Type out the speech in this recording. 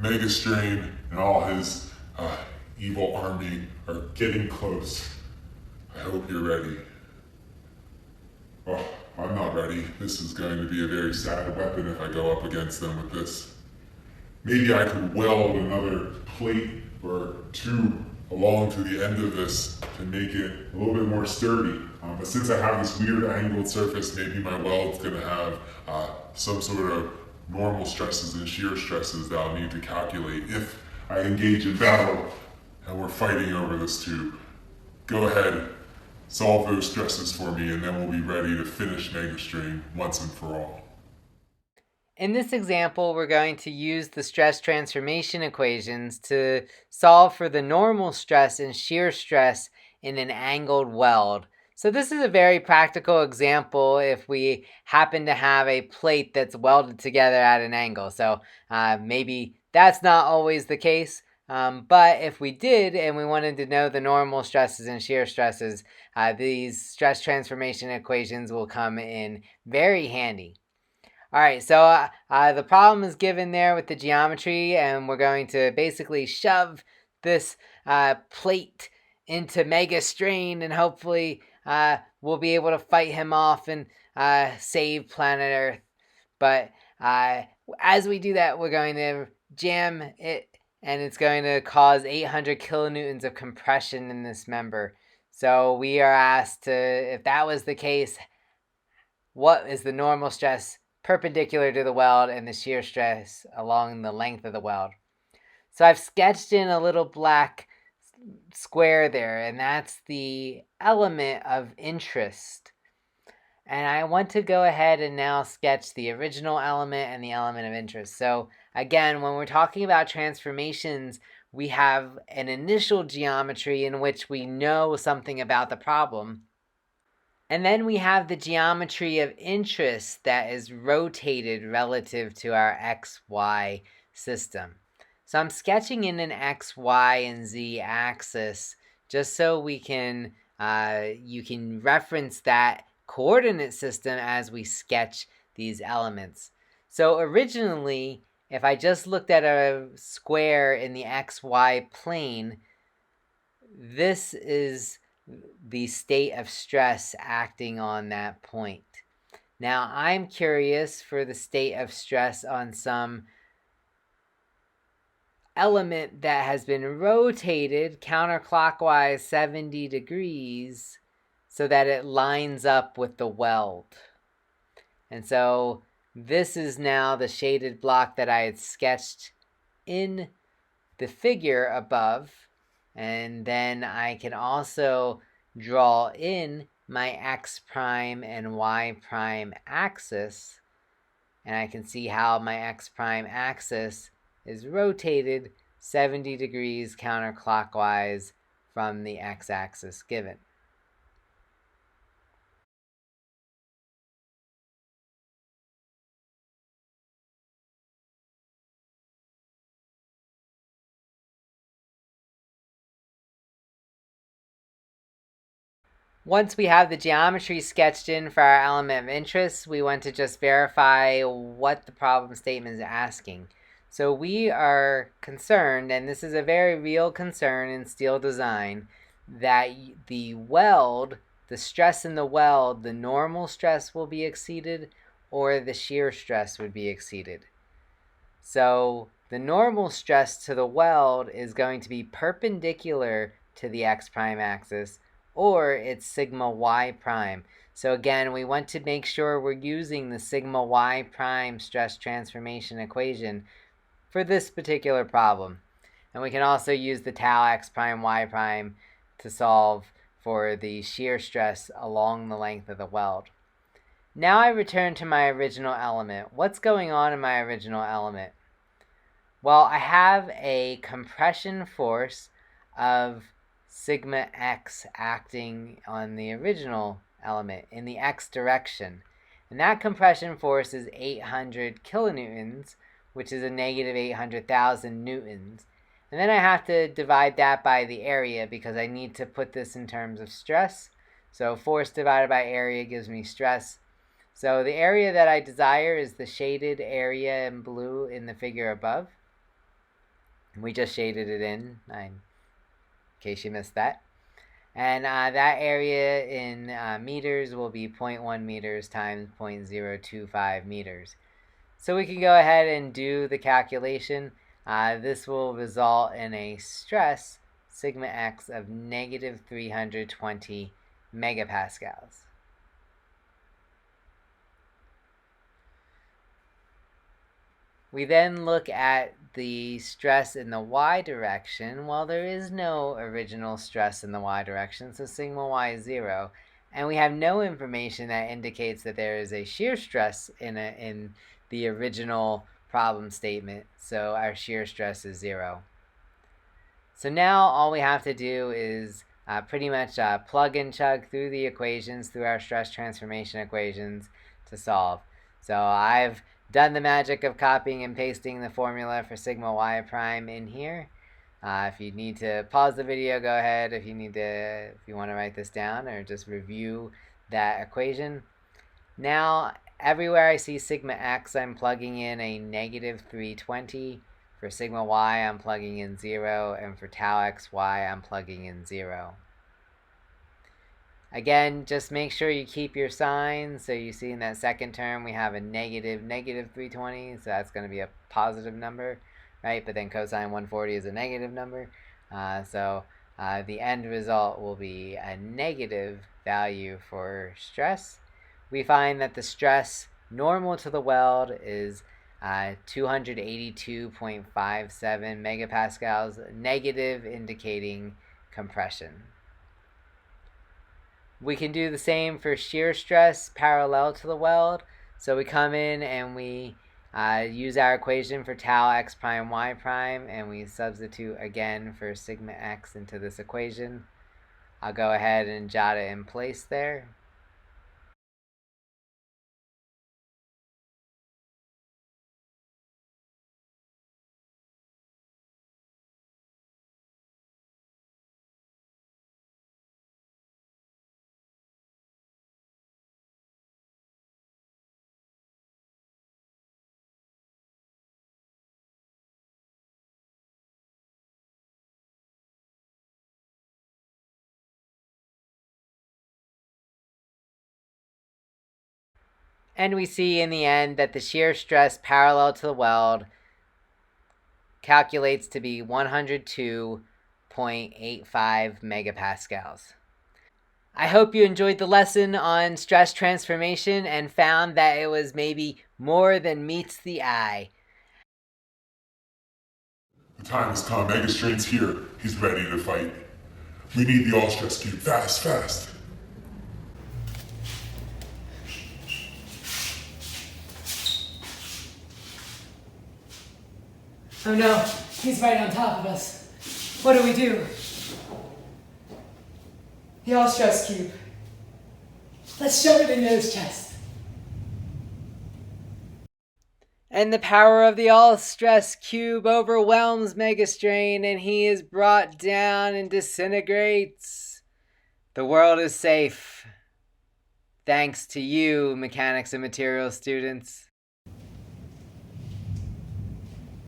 Megastrain and all his evil army are getting close. I hope you're ready. Oh, I'm not ready. This is going to be a very sad weapon if I go up against them with this. Maybe I could weld another plate or two along to the end of this to make it a little bit more sturdy. But since I have this weird angled surface, maybe my weld's going to have some sort of normal stresses and shear stresses that I'll need to calculate if I engage in battle and we're fighting over this tube. Go ahead, solve those stresses for me, and then we'll be ready to finish Megastrain once and for all. In this example, we're going to use the stress transformation equations to solve for the normal stress and shear stress in an angled weld. So this is a very practical example if we happen to have a plate that's welded together at an angle. So maybe that's not always the case, but if we did and we wanted to know the normal stresses and shear stresses, these stress transformation equations will come in very handy. All right, so the problem is given there with the geometry, and we're going to basically shove this plate into Megastrain, and hopefully we'll be able to fight him off and save planet Earth. But as we do that, we're going to jam it, and it's going to cause 800 kilonewtons of compression in this member. So we are asked to, if that was the case, what is the normal stress perpendicular to the weld and the shear stress along the length of the weld? So I've sketched in a little black square there, and that's the element of interest. And I want to go ahead and now sketch the original element and the element of interest. So again, when we're talking about transformations, we have an initial geometry in which we know something about the problem. And then we have the geometry of interest that is rotated relative to our XY system. So I'm sketching in an X, Y, and Z axis just so we can, you can reference that coordinate system as we sketch these elements. So originally, if I just looked at a square in the XY plane, this is the state of stress acting on that point. Now I'm curious for the state of stress on some element that has been rotated counterclockwise 70 degrees so that it lines up with the weld. And so this is now the shaded block that I had sketched in the figure above. And then I can also draw in my X prime and Y prime axis. And I can see how my X prime axis is rotated 70 degrees counterclockwise from the X axis given. Once we have the geometry sketched in for our element of interest, we want to just verify what the problem statement is asking. So we are concerned, and this is a very real concern in steel design, that the weld, the stress in the weld, the normal stress will be exceeded or the shear stress would be exceeded. So the normal stress to the weld is going to be perpendicular to the X prime axis, or it's sigma y prime. So again, we want to make sure we're using the sigma y prime stress transformation equation for this particular problem. And we can also use the tau x prime y prime to solve for the shear stress along the length of the weld. Now I return to my original element. What's going on in my original element? Well, I have a compression force of sigma x acting on the original element in the x direction. And that compression force is 800 kilonewtons, which is a negative 800,000 newtons. And then I have to divide that by the area because I need to put this in terms of stress. So force divided by area gives me stress. So the area that I desire is the shaded area in blue in the figure above. We just shaded it in case you missed that. And that area in meters will be 0.1 meters times 0.025 meters. So we can go ahead and do the calculation. This will result in a stress, sigma x, of negative 320 megapascals. We then look at the stress in the y direction. Well, there is no original stress in the y direction, so sigma y is 0. And we have no information that indicates that there is a shear stress in the original problem statement, so our shear stress is 0. So now all we have to do is pretty much plug and chug through the equations, through our stress transformation equations to solve. So I've done the magic of copying and pasting the formula for sigma y prime in here. If you need to pause the video, go ahead. If you want to write this down or just review that equation. Now, everywhere I see sigma x, I'm plugging in a negative 320. For sigma y, I'm plugging in 0, and for tau xy, I'm plugging in 0. Again, just make sure you keep your signs. So you see in that second term, we have a negative 320, so that's going to be a positive number, right? But then cosine 140 is a negative number. The end result will be a negative value for stress. We find that the stress normal to the weld is 282.57 megapascals, negative indicating compression. We can do the same for shear stress parallel to the weld. So we come in and we use our equation for tau x prime y prime, and we substitute again for sigma x into this equation. I'll go ahead and jot it in place there. And we see in the end that the shear stress parallel to the weld calculates to be 102.85 megapascals. I hope you enjoyed the lesson on stress transformation and found that it was maybe more than meets the eye. The time has come. Megastrain's here. He's ready to fight. We need the all-stress cube. Fast, fast. Oh no, he's right on top of us. What do we do? The all-stress cube. Let's shove it into his chest. And the power of the all-stress cube overwhelms Megastrain, and he is brought down and disintegrates. The world is safe. Thanks to you, mechanics and materials students.